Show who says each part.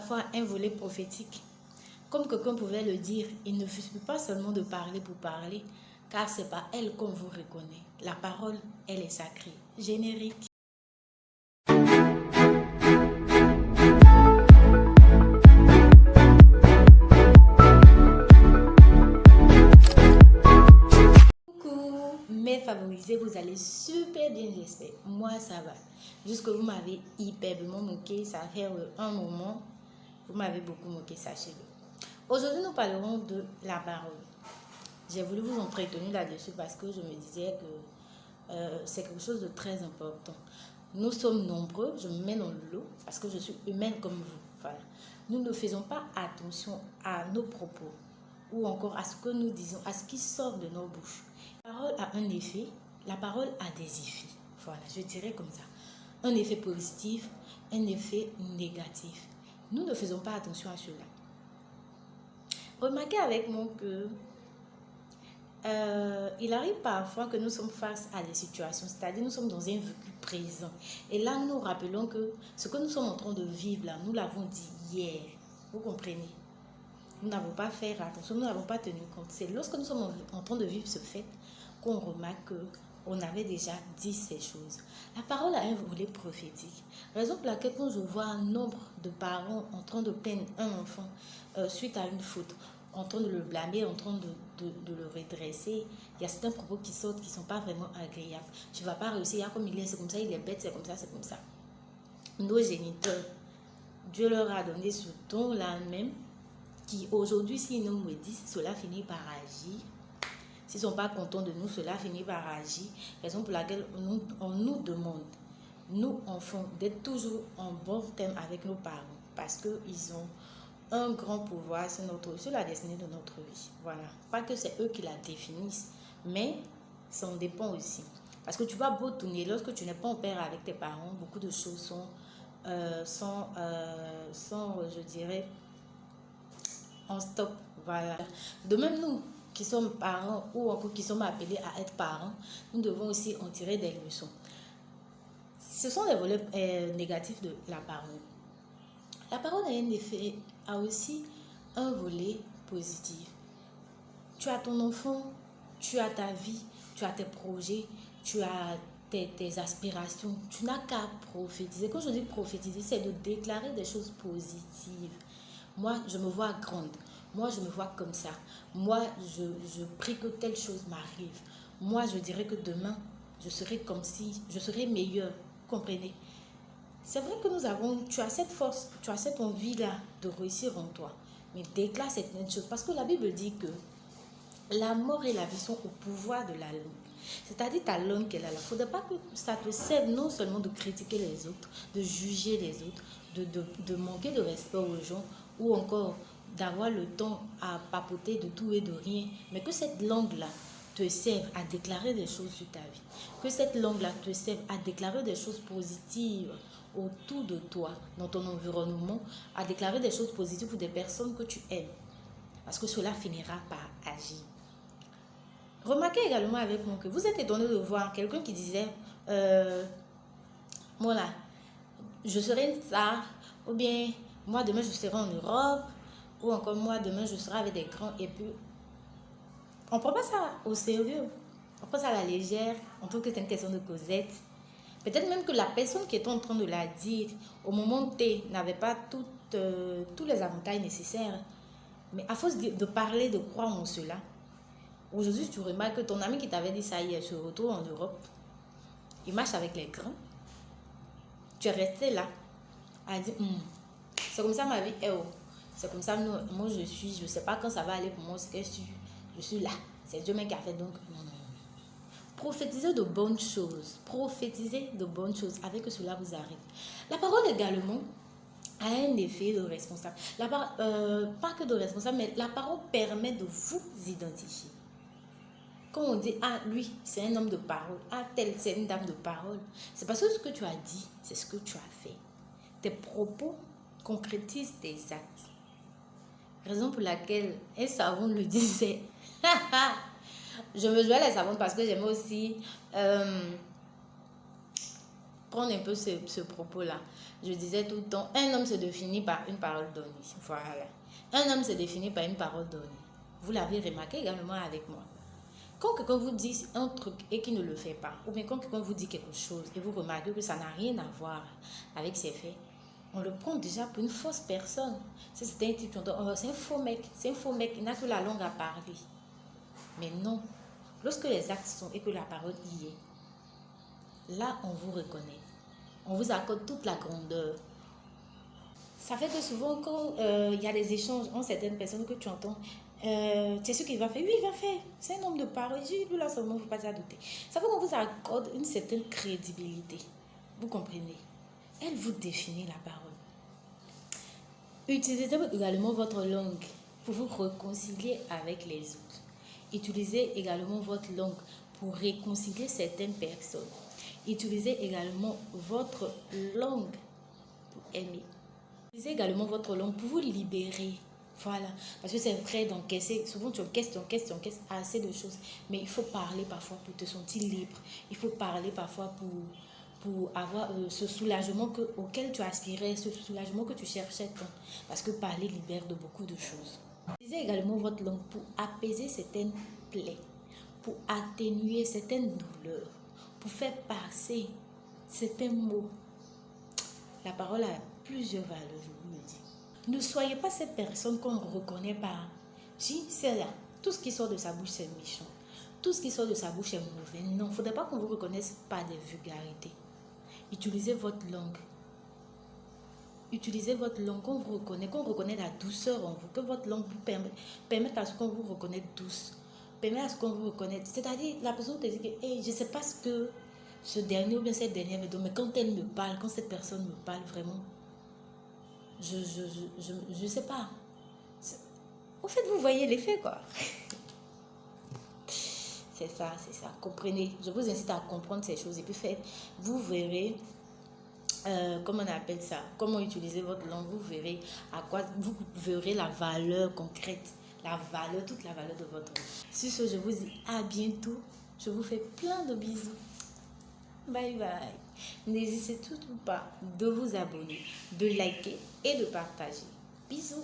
Speaker 1: parfois un volet prophétique. Comme quelqu'un pouvait le dire, il ne suffit pas seulement de parler pour parler, car c'est par elle qu'on vous reconnaît. La parole, elle est sacrée. Générique. Coucou, mes favorisés, vous allez super bien, j'espère. Moi, ça va. Juste que vous m'avez hyperblement moqué, ça fait un moment. Vous m'avez beaucoup moqué, sachez-le. Aujourd'hui, nous parlerons de la parole. J'ai voulu vous entretenir là-dessus parce que je me disais que c'est quelque chose de très important. Nous sommes nombreux, je me mets dans le lot parce que je suis humaine comme vous. Voilà. Nous ne faisons pas attention à nos propos ou encore à ce que nous disons, à ce qui sort de nos bouches. La parole a un effet, la parole a des effets. Voilà, je dirais comme ça. Un effet positif, un effet négatif. Nous ne faisons pas attention à cela. Remarquez avec moi que il arrive parfois que nous sommes face à des situations, c'est-à-dire nous sommes dans un vécu présent. Et là, nous nous rappelons que ce que nous sommes en train de vivre là, nous l'avons dit hier. Vous comprenez? Nous n'avons pas fait attention, nous n'avons pas tenu compte. C'est lorsque nous sommes en train de vivre ce fait qu'on remarque qu'on avait déjà dit ces choses. La parole a un volet prophétique. Raison pour laquelle quand je vois un nombre de parents en train de plaindre un enfant suite à une faute, en train de le blâmer, en train de le redresser, il y a certains propos qui sortent qui ne sont pas vraiment agréables. Tu ne vas pas réussir, comme il est, c'est comme ça, il est bête, c'est comme ça, c'est comme ça. Nos géniteurs, Dieu leur a donné ce don-là même, qui aujourd'hui, s'ils nous maudissent, cela finit par agir. S'ils ne sont pas contents de nous, cela finit par agir. Raison pour laquelle on nous demande, nous enfants, d'être toujours en bon terme avec nos parents, parce qu'ils ont un grand pouvoir sur la destinée de notre vie. Voilà. Pas que c'est eux qui la définissent, mais ça en dépend aussi. Parce que tu vas beau tourner, lorsque tu n'es pas en paix avec tes parents, beaucoup de choses sont je dirais, en stop. Voilà. De même, nous qui sommes parents ou encore qui sommes appelés à être parents, nous devons aussi en tirer des leçons. Ce sont les volets négatifs de la parole. La parole a un effet, a aussi un volet positif. Tu as ton enfant, tu as ta vie, tu as tes projets, tu as tes aspirations. Tu n'as qu'à prophétiser. Quand je dis prophétiser, c'est de déclarer des choses positives. Moi, je me vois grande. Moi, je me vois comme ça. Moi, je prie que telle chose m'arrive. Moi, je dirais que demain, je serai comme si, je serai meilleure. Comprenez? C'est vrai que tu as cette force, tu as cette envie-là de réussir en toi. Mais déclare certaines choses. Parce que la Bible dit que la mort et la vie sont au pouvoir de la langue. C'est-à-dire ta langue qu'elle a là. Il ne faudrait pas que ça te serve non seulement de critiquer les autres, de juger les autres, de manquer de respect aux gens ou encore d'avoir le temps à papoter de tout et de rien. Mais que cette langue-là te serve à déclarer des choses sur ta vie. Que cette langue-là te serve à déclarer des choses positives autour de toi, dans ton environnement, à déclarer des choses positives pour des personnes que tu aimes. Parce que cela finira par agir. Remarquez également avec moi que vous êtes étonné de voir quelqu'un qui disait voilà, je serai une star, ou bien moi demain je serai en Europe, ou encore moi demain je serai avec des grands, et puis on ne prend pas ça au sérieux, on prend ça à la légère, on trouve que c'est une question de causette. Peut-être même que la personne qui est en train de la dire au moment T n'avait pas tous les avantages nécessaires, mais à force de parler, de croire en cela, aujourd'hui tu remarques que ton ami qui t'avait dit ça hier se retrouve en Europe, il marche avec les grands, tu es resté là, à dire c'est comme ça ma vie est, c'est comme ça moi je suis, je ne sais pas quand ça va aller pour moi, c'est que je suis là, c'est Dieu même qui a fait, donc non. Prophétisez de bonnes choses, prophétisez de bonnes choses avec que cela vous arrive. La parole également a un effet de responsable. Pas que de responsable, mais la parole permet de vous identifier. Quand on dit, ah, lui, c'est un homme de parole, ah, tel, c'est une dame de parole, c'est parce que ce que tu as dit, c'est ce que tu as fait. Tes propos concrétisent tes actes. Raison pour laquelle un savon le disait. Je me jouais les savons parce que j'aimais aussi prendre un peu ce propos-là. Je disais tout le temps, un homme se définit par une parole donnée. Voilà. Un homme se définit par une parole donnée. Vous l'avez remarqué également avec moi. Quand quelqu'un vous dit un truc et qu'il ne le fait pas, ou bien quand quelqu'un vous dit quelque chose et vous remarquez que ça n'a rien à voir avec ses faits, on le prend déjà pour une fausse personne. C'est un type, c'est un faux mec, il n'a que la langue à parler. Mais non, lorsque les actes sont et que la parole y est, là on vous reconnaît. On vous accorde toute la grandeur. Ça fait que souvent quand il y a des échanges entre certaines personnes que tu entends, c'est ce qu'il va faire. Oui, il va faire. C'est un homme de parole. Lui là seulement, il ne faut pas s'y douter. Ça fait qu'on vous accorde une certaine crédibilité. Vous comprenez? Elle vous définit la parole. Utilisez également votre langue pour vous réconcilier avec les autres. Utilisez également votre langue pour réconcilier certaines personnes. Utilisez également votre langue pour aimer. Utilisez également votre langue pour vous libérer. Voilà. Parce que c'est vrai d'encaisser. Souvent, tu encaisses assez de choses. Mais il faut parler parfois pour te sentir libre. Il faut parler parfois pour avoir ce soulagement auquel tu aspirais, ce soulagement que tu cherchais tant. Parce que parler libère de beaucoup de choses. Utilisez également votre langue pour apaiser certaines plaies, pour atténuer certaines douleurs, pour faire passer certains mots. La parole a plusieurs valeurs, je vous le dis. Ne soyez pas cette personne qu'on ne reconnaît pas. Si, c'est là. Tout ce qui sort de sa bouche, c'est méchant. Tout ce qui sort de sa bouche est mauvais. Non, il ne faudrait pas qu'on vous reconnaisse par des vulgarités. Utilisez votre langue. Utilisez votre langue, qu'on reconnaît la douceur en vous, que votre langue vous permette à ce qu'on vous reconnaisse douce, permette à ce qu'on vous reconnaisse. C'est-à-dire, la personne te dit que hey, je ne sais pas ce que ce dernier ou bien cette dernière me donne, mais quand elle me parle, quand cette personne me parle vraiment, je sais pas. En fait, vous voyez l'effet, quoi. C'est ça. Comprenez. Je vous incite à comprendre ces choses et puis vous verrez, comment on appelle ça, comment utiliser votre langue, vous verrez vous verrez la valeur concrète, toute la valeur de votre langue. Sur ce, je vous dis à bientôt. Je vous fais plein de bisous. Bye bye. N'hésitez surtout pas de vous abonner, de liker et de partager. Bisous.